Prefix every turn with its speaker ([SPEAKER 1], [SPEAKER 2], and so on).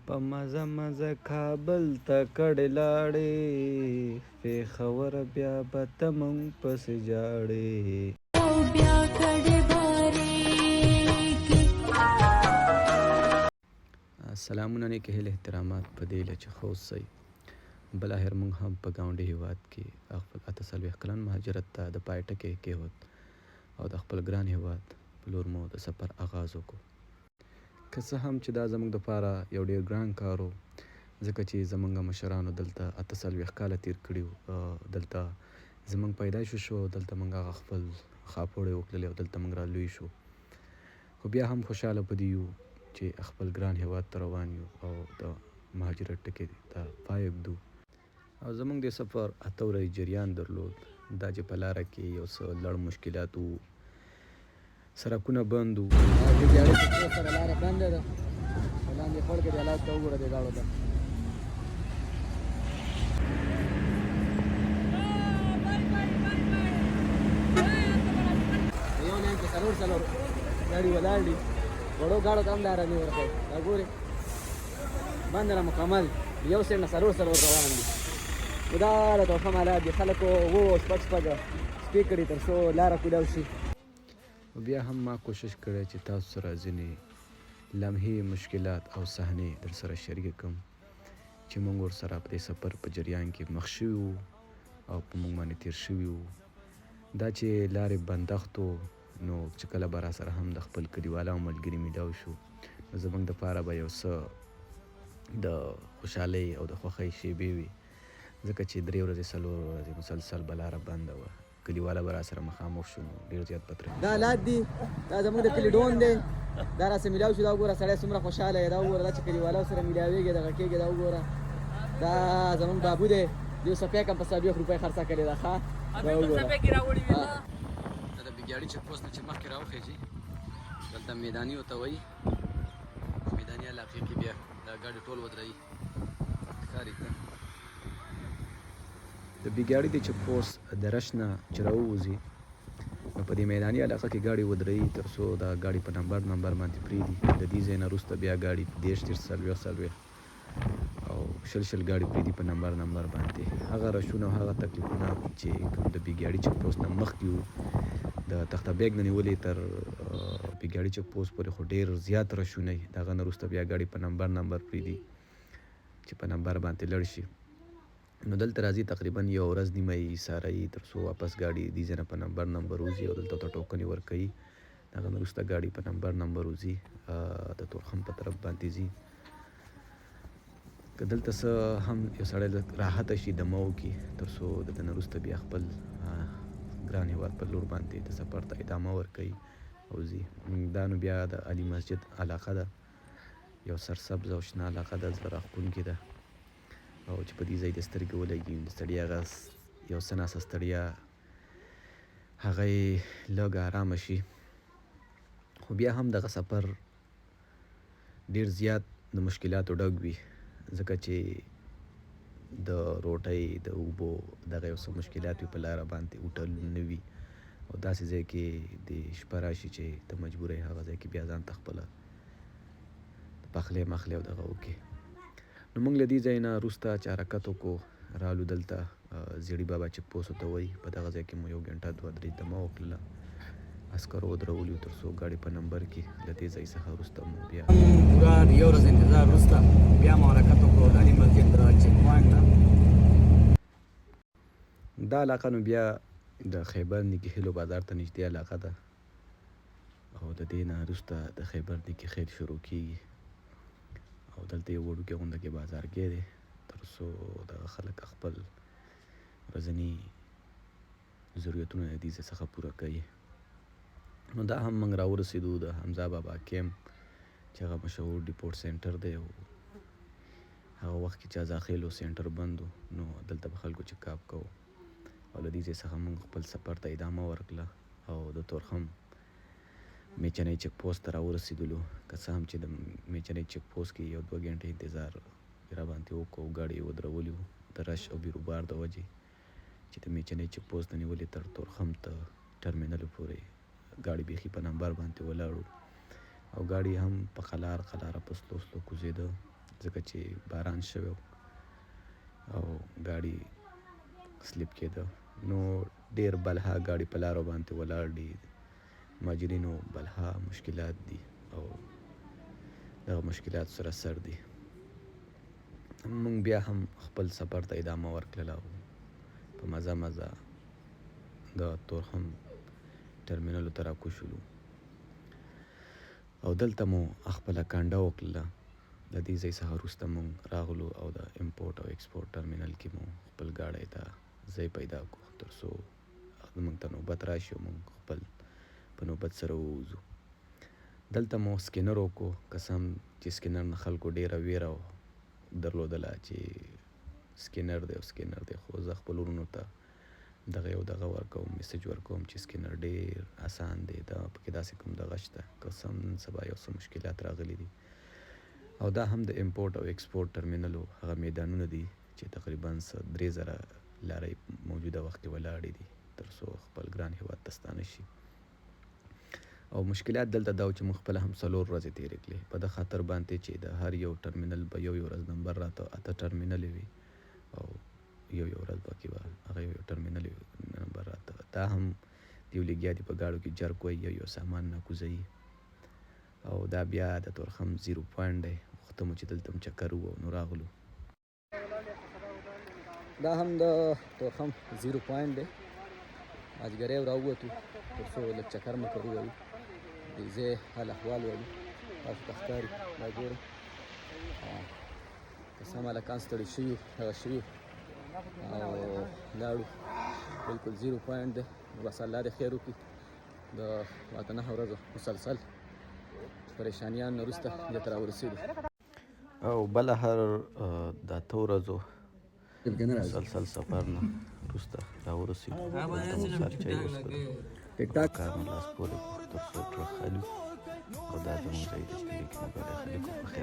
[SPEAKER 1] په مزه مزه کابل ته کډې لاړې، پېښوره بیا به ته مونږ پسې جاړې.
[SPEAKER 2] او بیا کډې بارېږي.
[SPEAKER 1] سلامونه نیکې هیلې احترامات په دې له چې ښه اوسئ. بالاخره موږ هم په ګاونډي هېواد کې خپل 48 کلن مهاجرت ته د پای ټکی کېښود او د خپل ګران هېواد په لور مو د سفر آغاز وکړو. که څه هم چې دا زموږ دپاره یو ډېر ګران کار و، ځکه چې زموږ مشرانو دلته 48 کاله تېر کړي وو. دلته زموږ پیدایش وشو، دلته موږ هغه خپل خاپوړی وکړلې او دلته موږ رالوی شو. خو بیا هم خوشحاله په دې یو چې خپل ګران هېواد ته روان یو او د مهاجرت ټکي ته پای ږدو. او زموږ د سفر 8 ورځې جریان درلود. دا چې په لاره کې یو څه لړ مشکلات وو، سړکونه بند وو.
[SPEAKER 3] د ویاړې په څو سره لاره بنده ده، لاندې خړ کې د حالات ته وګوره د لاړو ته. یو لاین کې څلور ګاډي ولاړ دي، وړو ګاډو ته هم لاره نه ورکوي. دا ګورې بنده ده مکمل، یو سیټ نه څلور روان دي. نو دا د توفم حالات دي، خلکو شپږ سپي کړي تر څو لاره کولاو شي.
[SPEAKER 1] بیا هم ما کوشش کړی چې تاسو سره ځینې لمحې، مشکلات او صحنې در سره شریک کړم چې موږ ورسره په دې سفر په جریان کې مخ شوي وو او په موږ باندې تېر شوي وو. دا چې لارې بندښت وو، نو چې کله به راسره هم د خپل کلیواله او ملګري میلاو شو، نو زموږ دپاره به یو څه د خوشحالۍ او د خوښۍ شیبې وي، ځکه چې 3 ورځې 4 ورځې مسلسل به لاره بنده وه. کلیواله به راسره مخامخ شو، نو ډېر زیات به ترې
[SPEAKER 3] دا حالات دي. دا زموږ د کلي ډون دی، دا راسره میلاو شو. دا وګوره سړی څومره خوشحاله دی. دا وګوره دا چې کلیوالو سره میلاوېږي دغه کېږي. دا وګوره دا زموږ بابو دی، یو سپی کم په 40 روپۍ خرڅه کړې ده. ښه دا وګوره
[SPEAKER 1] دا د بیګاړي چک پوسټ نه چې مخکې راوخېږي، دلته میداني ورته وایي. میداني علاقې کې بیا دا ګاډي ټول ودروي، ښکاري ته د بیګاړي د چک پوسټ د رش نه چې راووځي، نو په دې میداني علاقه کې ګاډي ودروي تر څو دا ګاډي په نمبر باندې پرېږدي. د دې ځای نه وروسته بیا ګاډي 30 40 او 20 ګاډي پرېږدي په نمبر باندې. هغه رشونه او هغه تکلیفونه چې کوم د بیګاړي چک پوسټ نه مخکې وو، د تخته بیګ نه نیولې تر بیګاړي چک پوسټ پورې خو ډېر زیات رشونه وي. د هغه نه وروسته بیا ګاډي په نمبر پرېږدي چې په نمبر باندې لړ شي. نو دلته راځي تقریبا یو ورځ نیمه یې ایساروي تر څو واپس ګاډي دې ځای نه په نمبر وځي او دلته ورته ټوکنې ورکوي. د هغه نه وروسته ګاډي په نمبر وځي، د تورخم په طرف باندې ځي. که دلته څه هم یو سړی راحته شي، دمه وکړي، تر څو د ده نه وروسته بیا خپل ګران هېواد پر لور باندې د سفر ته ادامه ورکوي او ځي. دا نو بیا د علي مسجد علاقه ده، یو سرسبز او شنه علاقه ده، زړه راښکونکې ده. او چې په دې ځای د سترګې ولګي، د ستړیا هغه یو څه ناڅه ستړیا هغه یې لږ ارامه شي. خو بیا هم دغه سفر ډېر زیات د مشکلاتو ډک وي، ځکه چې د روټۍ، د اوبو دغه یو څه مشکلات وي په لاره باندې. هوټلونه نه وي او داسې ځای کې د شپه راشي چې ته مجبوره یې هغه ځای کې بیا ځان ته خپله پخلی مخلی او دغه وکړې. نو موږ له دې ځای نه وروسته چې حرکت وکړو، رالو دلته زیړي بابا چک پوسټ ورته وایي. په دغه ځای کې مو 1 غنټه 2-3 دمه وکړله، عسکرو ودرولي تر څو ګاډي په نمبر کې. له دې ځای څخه وروسته مو بیا
[SPEAKER 3] پوره یو ورځ انتظار وروسته بیا مو حرکت وکړو د علي مسجد چک پوینټ ته.
[SPEAKER 1] دا علاقه نو بیا د خیبر نیکي خیلو بازار ته نږدې علاقه ده او د دې نه وروسته د خیبر نیکي خیل شروع کېږي او دلته یو وړوکی غونده کې بازارګی دی تر څو دغه خلک خپل ورځني ضرورتونه د دې ځای څخه پوره کوي. نو دا هم موږ راورسېدو د حمزه بابا کیمپ چې هغه مشهور ډیپورټ سینټر دی. او هغه وخت کې چې ازاخیلو سینټر بند و، نو دلته به خلکو چکاپ کوو او له دې ځای څخه موږ خپل سفر ته ادامه ورکړه او د تورخم میچنۍ چک پوسټ ته راورسېدلو. که څه هم چې د میچنۍ چک پوسټ کې 1-2 غنټې انتظار راباندې وکړو، ګاډي یې ودرولي وو د رش او بیروبار د وجې چې د میچنۍ چک پوسټ نه نیولې تر تورخم ته ټرمینل پورې ګاډي بیخي په نمبر باندې ولاړو او ګاډي هم په قلاره په سلو کوزېده. ځکه چې باران شوی و او ګاډي سلیپ کېده نو ډېر بلها ګاډي په لارو باندې ولاړ دي مهاجرینو بلها مشکلات دي او دغه مشکلات سره سر دي موږ بیا هم خپل سفر ته ادامه ورکړله او په مزه مزه د تورخم ټرمینلو ته راکوشولو او دلته مو خپله کنډه وکړله د دې ځای څخه وروسته موږ راغلو او د امپورټ او ایکسپورټ ټرمینل کې مو خپل ګاډی ته ځای پیدا کړو تر څو موږ ته نوبت راشي او موږ خپل په نوبت سره ووځو دلته مو سکینر وکړو قسم چې سکینر نه خلکو ډېره ویره درلودله چې سکینر دی او سکینر دی خو زه خپل ورونو ته دغه ورکوم میسج ورکوم چې سکینر ډېر اسان دی دا پکې داسې کوم دغه شته قسم نن سبا یو څه مشکلات راغلي دي او دا هم د امپورټ او ایکسپورټ ټرمینلو هغه میدانونه دي چې تقریبا 3000 لارۍ موجوده وخت کې ولاړې دي تر څو خپل ګران هېواد ته ستانه شي او مشکلات دلته دا و چې موږ خپله هم 4 ورځې تېرې کړې په د خاطر باندې چې د هر یو ټرمینل به یو ورځ نمبر راته 8 ټرمینلې وي او یو ورځ باقي به هغه یو نمبر راته دا هم د یو لګیا دي په ګاډو کې جرک وایي یو سامان ناکوزوي او دا بیا د تورخم 0 پوینټ دی وخته مو چې دلته هم چکر وو نو راغلو
[SPEAKER 3] دا هم د تورخم 0 پوینټ دی مازدیګری راووتو تر څو لږ چکر مو کړی وایي د ځای حال احوال وایي تاسو ته ښکاري دا ګورئ که سم هلکان ستړي شوي هغه شوي او لاړو بلکل 0 پوینټ دی بس الله دې خیر وکړي د 9 ورځو مسلسل پریشانیان نه وروسته دې ته راورسېدو
[SPEAKER 1] او بله هر د 8 ورځو مسلسل سفر نه وروسته راورسېدو دلته مو سر چای وڅښلو کار مو لاس پورې کړو تر څو ټول خالي او دا زموږ ځای دی چې په دې کې مو ګاډی خالي کړو